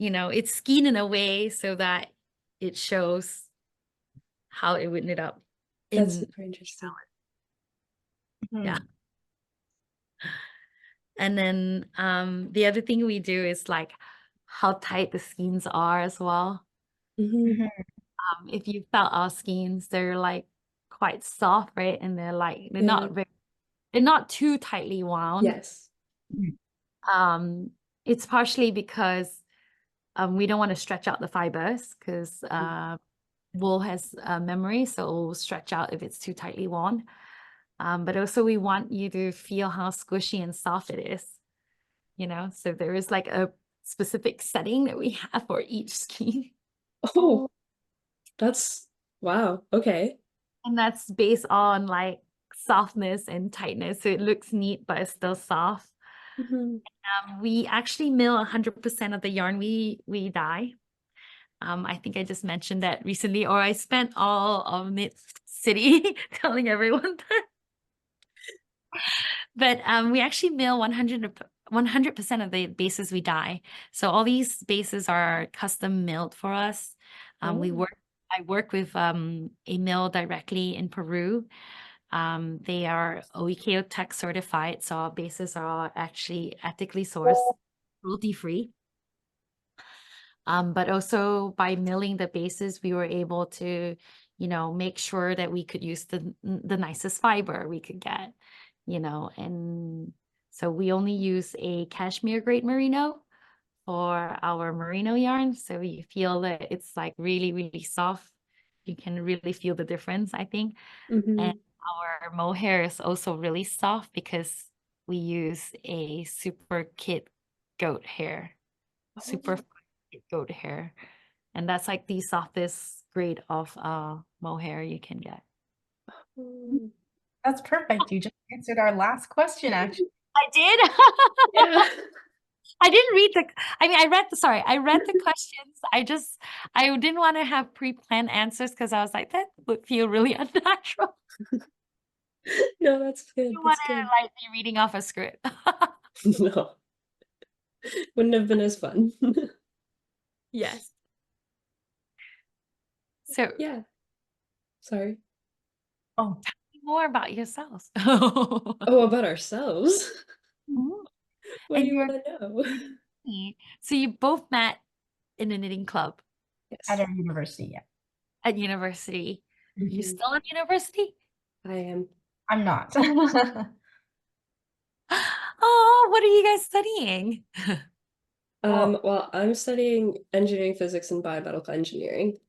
it's skein in a way so that it shows how it would knit up. that's super interesting. Yeah. And then the other thing we do is like how tight the skeins are as well. Mm-hmm. If you felt our skeins, they're like quite soft, right? And they're not too tightly wound. Yes. It's partially because we don't want to stretch out the fibers because wool has memory, so it will stretch out if it's too tightly wound. But also we want you to feel how squishy and soft it is, so there is like a specific setting that we have for each skein. Oh, that's wow. Okay. And that's based on like softness and tightness. So it looks neat, but it's still soft. Mm-hmm. We actually mill 100% of the yarn we dye. I think I just mentioned that recently, or I spent all of Knit City telling everyone that. But we actually mill 100% of the bases we dye. So all these bases are custom milled for us. I work with a mill directly in Peru. They are OEKO Tech certified, so our bases are actually ethically sourced, cruelty-free. But also by milling the bases, we were able to, make sure that we could use the nicest fiber we could get, and so we only use a cashmere grade merino for our merino yarn. So you feel that it's like really, really soft. You can really feel the difference, I think. Mm-hmm. And our mohair is also really soft because we use a super kit goat hair, super goat hair. And that's like the softest grade of mohair you can get. That's perfect. You just answered our last question, actually. I did. Yeah. I didn't read I read the questions. I didn't want to have pre-planned answers because I was like, that would feel really unnatural. No, that's good. You That's want to good. like be reading off a script. No. Wouldn't have been as fun. Yes. So Yeah. Sorry. tell me more about yourselves. Oh, about ourselves. What do you want to know? So you both met in a knitting club At Yes. our university, yeah. at university. You Mhm. still at university? I am. I'm not. Oh, what are you guys studying? Well, I'm studying engineering physics and biomedical engineering.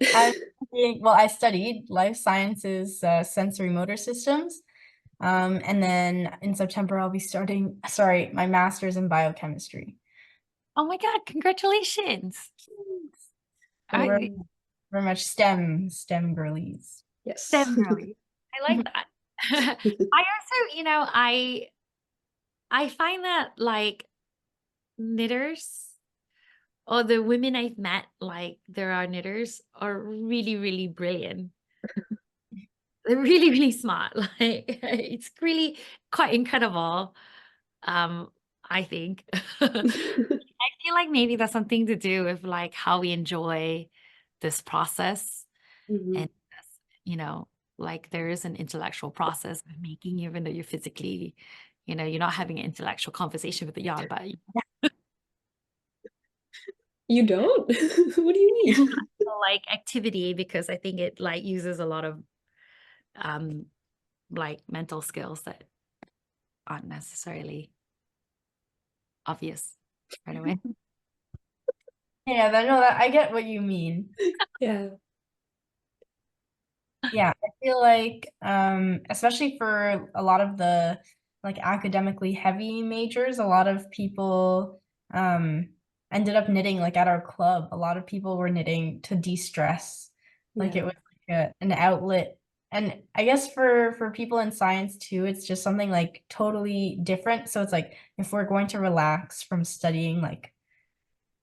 I studied life sciences, sensory motor systems. And then in September, I'll be starting, my master's in biochemistry. Oh my God, congratulations. So we're much STEM girlies. Yes. STEM girly. I like that. I also, I find that like knitters or the women I've met, like there are knitters, are really, really brilliant. They're really, really smart. Like it's really quite incredible. I think. I feel like maybe that's something to do with like how we enjoy this process. Mhm. And like there is an intellectual process of making, even though you're physically, you're not having an intellectual conversation with the yarn, but You don't? What do you mean? like activity, because I think it like uses a lot of like mental skills that aren't necessarily obvious right away. Yeah, I get what you mean. Yeah. Yeah, I feel like, especially for a lot of the like academically heavy majors, a lot of people ended up knitting like at our club. A lot of people were knitting to de-stress. Like Yeah. it was like an outlet. And I guess for people in science too, it's just something like totally different. So it's like if we're going to relax from studying like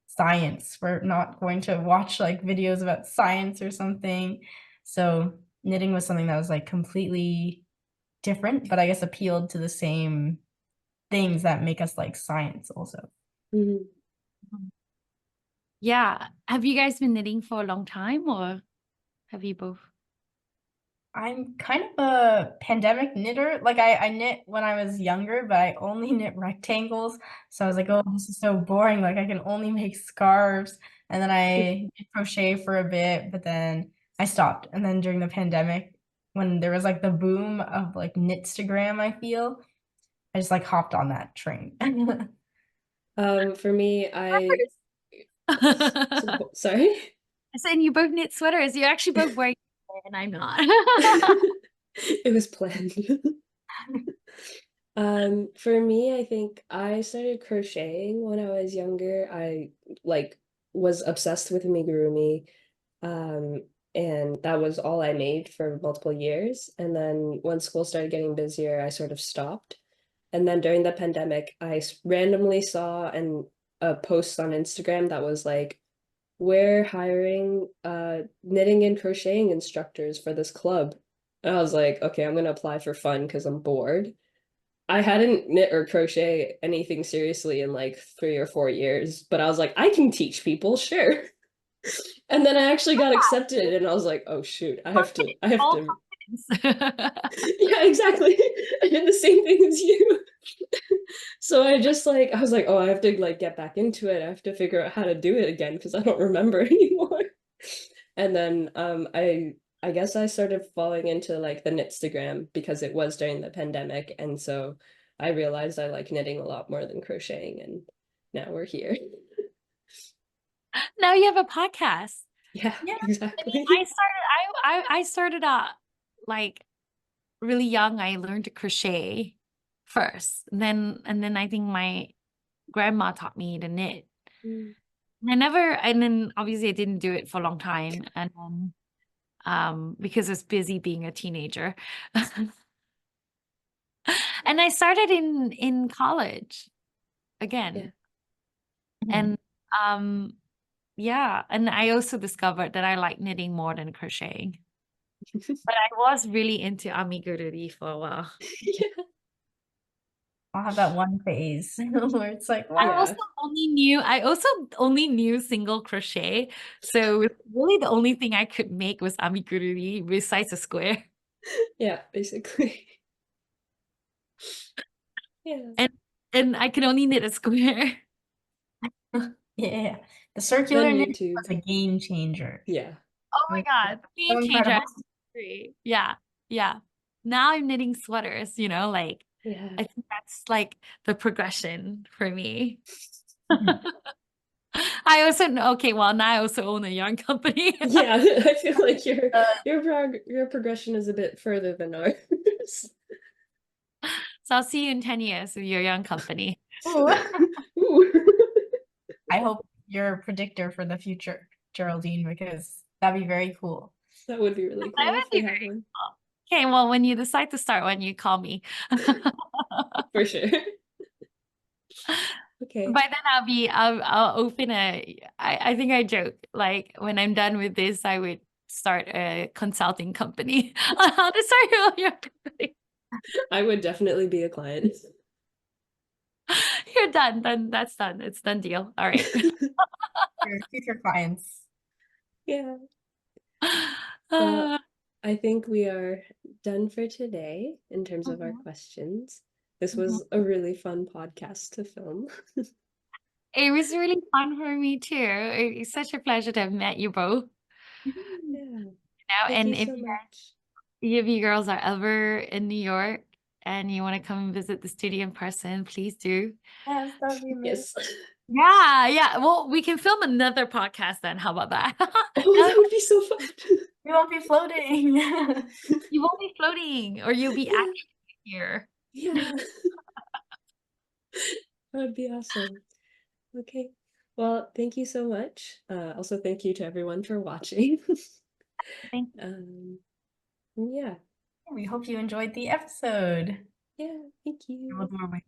science, we're not going to watch like videos about science or something. So knitting was something that was like completely different, but I guess appealed to the same things that make us like science also. Mhm. Yeah. Have you guys been knitting for a long time, or have you both? I'm kind of a pandemic knitter. Like I knit when I was younger, but I only knit rectangles. So I was like, oh, this is so boring. Like I can only make scarves. And then I did crochet for a bit, but then I stopped. And then during the pandemic, when there was like the boom of like Knitstagram, I feel, I just like hopped on that train. For me, sorry. Saying you both knit sweaters. You're actually both wearing it, and I'm not. It was planned. For me, I think I started crocheting when I was younger. I like was obsessed with amigurumi. Um, and that was all I made for multiple years. And then when school started getting busier, I sort of stopped. And then during the pandemic, randomly saw a post on Instagram that was like, we're hiring knitting and crocheting instructors for this club. And I was like, okay, I'm gonna apply for fun because I'm bored. I hadn't knit or crochet anything seriously in like 3 or 4 years, but I was like, I can teach people, sure. And then I actually got accepted and I was like, oh shoot, I have All to. confidence. Yeah, exactly. I did the same thing as you. So I just like, I was like, oh, I have to like get back into it. I have to figure out how to do it again because I don't remember anymore. And then I guess I started falling into like the Knitstagram because it was during the pandemic. And so I realized I like knitting a lot more than crocheting, and now we're here. Now you have a podcast. Yeah, Yeah. exactly. I started out like really young. I learned to crochet first. And then I think my grandma taught me to knit. Mm. And then obviously I didn't do it for a long time. And then because I was busy being a teenager. And I started in college again. Yeah. And yeah, and I also discovered that I like knitting more than crocheting. But I was really into amigurumi for a while. Yeah. I'll have that one phase where it's like, I wow. also only knew single crochet. So really the only thing I could make was amigurumi besides a square. Yeah, basically. Yeah. And I could only knit a square. Yeah. The circular Then knit YouTube. was a game changer. Yeah. Oh my God. So Game changer. incredible. Yeah. Yeah. Now I'm knitting sweaters, like Yeah. I think that's like the progression for me. I also know, okay, well, now I also own a yarn company. Yeah, I feel like your progression is a bit further than ours. So I'll see you in 10 years with your yarn company. Ooh. Ooh. I hope you're a predictor for the future, Geraldine, because that'd be very cool. That would be really That cool would if we be had very one. cool. Okay, well, when you decide to start one, you call me. For sure. Okay. By then I'll open I think I joke, like when I'm done with this, I would start a consulting company on how to start your company. I would definitely be a client. You're done. Then that's done. It's done deal. All right. Your future clients. Yeah. Well, I think we are done for today in terms of our questions. This was a really fun podcast to film. It was really fun for me too. It's such a pleasure to have met you both. Yeah. Now, Thank and you if so much. you girls are ever in New York and you want to come and visit the studio in person, please do. Yes, that would be amazing. Yes. Yeah, yeah. Well, we can film another podcast then. How about that? Oh, that would be so fun. We won't be floating. You won't be floating, or you'll be Yeah. actually here. Yeah. That would be awesome. Okay. Well, thank you so much. Also, thank you to everyone for watching. Thank Yeah. We hope you enjoyed the episode. Yeah, thank you. Bye.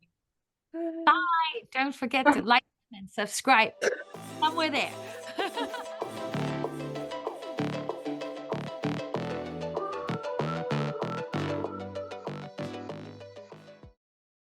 Bye. Don't forget to like and subscribe somewhere there.